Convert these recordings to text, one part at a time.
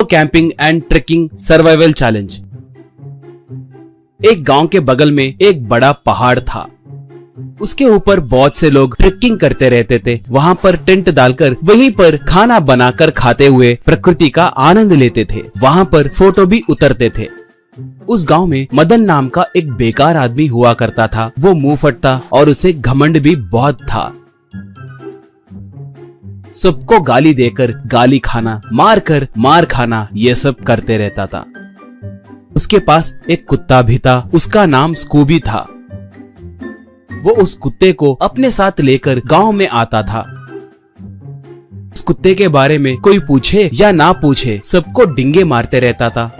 Camping and trekking survival challenge. एक गांव के बगल में एक बड़ा पहाड़ था। उसके ऊपर बहुत से लोग ट्रेकिंग करते रहते थे। वहाँ पर टेंट डालकर वहीं पर खाना बनाकर खाते हुए प्रकृति का आनंद लेते थे। वहाँ पर फोटो भी उतरते थे। उस गांव में मदन नाम का एक बेकार आदमी हुआ करता था। वो मुंह फटता और उसे घमंड भी बहुत था। सबको गाली देकर गाली खाना, मार कर मार खाना, ये सब करते रहता था। उसके पास एक कुत्ता भी था। उसका नाम स्कूबी था। वो उस कुत्ते को अपने साथ लेकर गांव में आता था। उस कुत्ते के बारे में कोई पूछे या ना पूछे, सबको डिंगे मारते रहता था।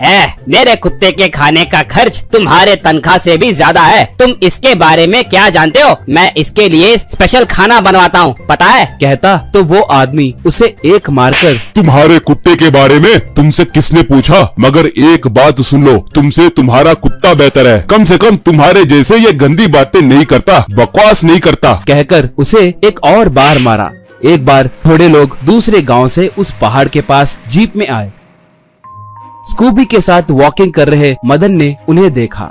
मेरे कुत्ते के खाने का खर्च तुम्हारे तनख्वाह से भी ज्यादा है। तुम इसके बारे में क्या जानते हो? मैं इसके लिए स्पेशल खाना बनवाता हूँ, पता है? कहता तो वो आदमी उसे एक मारकर, तुम्हारे कुत्ते के बारे में तुमसे किसने पूछा? मगर एक बात सुन लो, तुमसे तुम्हारा कुत्ता बेहतर है। कम से कम तुम्हारे जैसे ये गंदी बातें नहीं करता, बकवास नहीं करता, कहकर उसे एक और बार मारा। एक बार थोड़े लोग दूसरे गांव से उस पहाड़ के पास जीप में आए। स्कूबी के साथ वॉकिंग कर रहे मदन ने उन्हें देखा।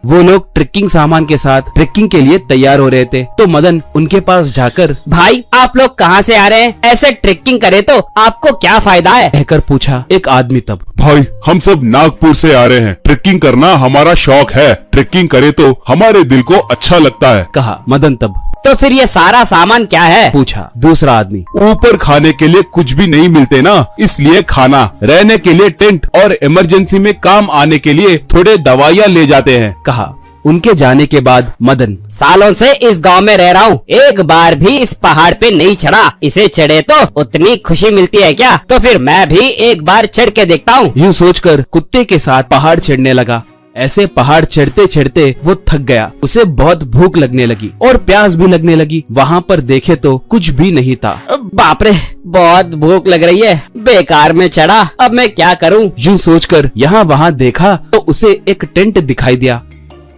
वो लोग ट्रेकिंग सामान के साथ ट्रेकिंग के लिए तैयार हो रहे थे। तो मदन उनके पास जाकर, भाई आप लोग कहाँ से आ रहे हैं? ऐसे ट्रेकिंग करे तो आपको क्या फायदा है? कहकर पूछा एक आदमी तब। भाई हम सब नागपुर से आ रहे हैं। ट्रेकिंग करना हमारा शौक है। ट्रेकिंग करे तो हमारे दिल को अच्छा लगता है, कहा मदन तब। तो फिर ये सारा सामान क्या है? पूछा दूसरा आदमी। ऊपर खाने के लिए कुछ भी नहीं मिलते ना, इसलिए खाना, रहने के लिए टेंट और इमरजेंसी में काम आने के लिए थोड़े दवाइयाँ ले जाते हैं, कहा। उनके जाने के बाद मदन, सालों से इस गांव में रह रहा हूँ, एक बार भी इस पहाड़ पे नहीं चढ़ा। इसे चढ़े तो उतनी खुशी मिलती है क्या? तो फिर मैं भी एक बार चढ़ के देखता हूँ। यूँ सोचकर कुत्ते के साथ पहाड़ चढ़ने लगा। ऐसे पहाड़ चढ़ते चढ़ते वो थक गया। उसे बहुत भूख लगने लगी और प्यास भी लगने लगी। वहाँ पर देखे तो कुछ भी नहीं था। बाप रे, बहुत भूख लग रही है। बेकार में चढ़ा, अब मैं क्या करूँ? यूँ सोचकर यहाँ वहाँ देखा तो उसे एक टेंट दिखाई दिया।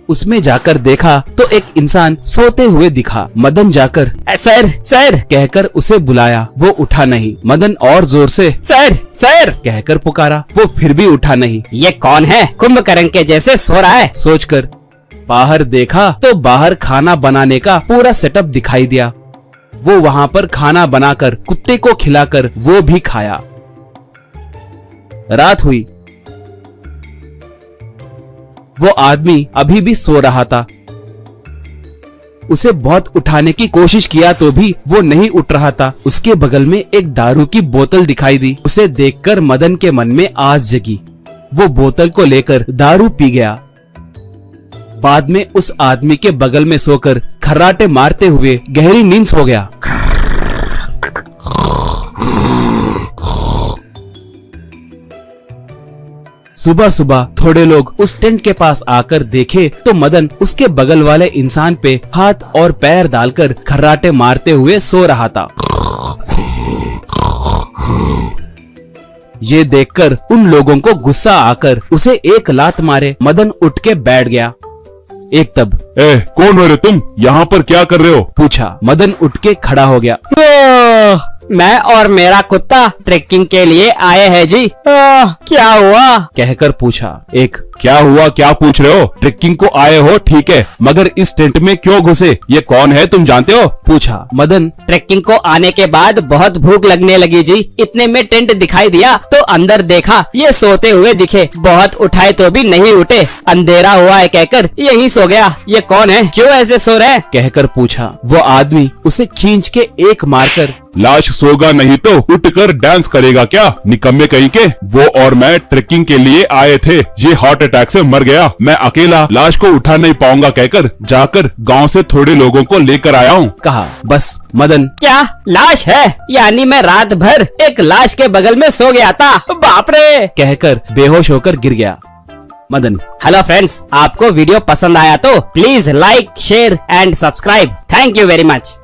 उसमें जाकर देखा तो एक इंसान सोते हुए दिखा। मदन जाकर सर सर कहकर उसे बुलाया। वो उठा नहीं। मदन और जोर से सर सर कहकर पुकारा। वो फिर भी उठा नहीं। ये कौन है? कुंभकर्ण के जैसे सो रहा है। सोचकर बाहर देखा तो बाहर खाना बनाने का पूरा सेटअप दिखाई दिया। वो वहाँ पर खाना बनाकर कुत्ते को खिलाकर वो भी खाया। रात हुई। वो आदमी अभी भी सो रहा था। उसे बहुत उठाने की कोशिश किया तो भी वो नहीं उठ रहा था। उसके बगल में एक दारू की बोतल दिखाई दी। उसे देखकर मदन के मन में आस जगी। वो बोतल को लेकर दारू पी गया। बाद में उस आदमी के बगल में सोकर खर्राटे मारते हुए गहरी नींद सो गया। सुबह सुबह थोड़े लोग उस टेंट के पास आकर देखे तो मदन उसके बगल वाले इंसान पे हाथ और पैर डालकर खर्राटे मारते हुए सो रहा था। ये देखकर उन लोगों को गुस्सा आकर उसे एक लात मारे। मदन उठ के बैठ गया। एक तब, कौन हो रे तुम? यहाँ पर क्या कर रहे हो? पूछा। मदन उठ के खड़ा हो गया। मैं और मेरा कुत्ता ट्रेकिंग के लिए आए हैं जी। क्या हुआ? कहकर पूछा एक। क्या हुआ? क्या पूछ रहे हो? ट्रेकिंग को आए हो ठीक है, मगर इस टेंट में क्यों घुसे? ये कौन है, तुम जानते हो? पूछा। मदन, ट्रेकिंग को आने के बाद बहुत भूख लगने लगी जी। इतने में टेंट दिखाई दिया तो अंदर देखा, ये सोते हुए दिखे। बहुत उठाए तो भी नहीं उठे। अंधेरा हुआ है कहकर यहीं सो गया। ये कौन है? क्यों ऐसे सो रहे? कहकर पूछा। वो आदमी उसे खींच के एक मारकर, लाश सोगा नहीं तो उठकर डांस करेगा क्या? निकम्मे कहीं के। वो और मैं ट्रेकिंग के लिए आए थे, ये हार्ट अटैक से मर गया। मैं अकेला लाश को उठा नहीं पाऊंगा कहकर जाकर गांव से थोड़े लोगों को लेकर आया हूँ, कहा। बस मदन, क्या लाश है? यानी मैं रात भर एक लाश के बगल में सो गया था। बाप रे, कहकर बेहोश होकर गिर गया। मदन, हेलो फ्रेंड्स, आपको वीडियो पसंद आया तो please like, share and subscribe. Thank you very much.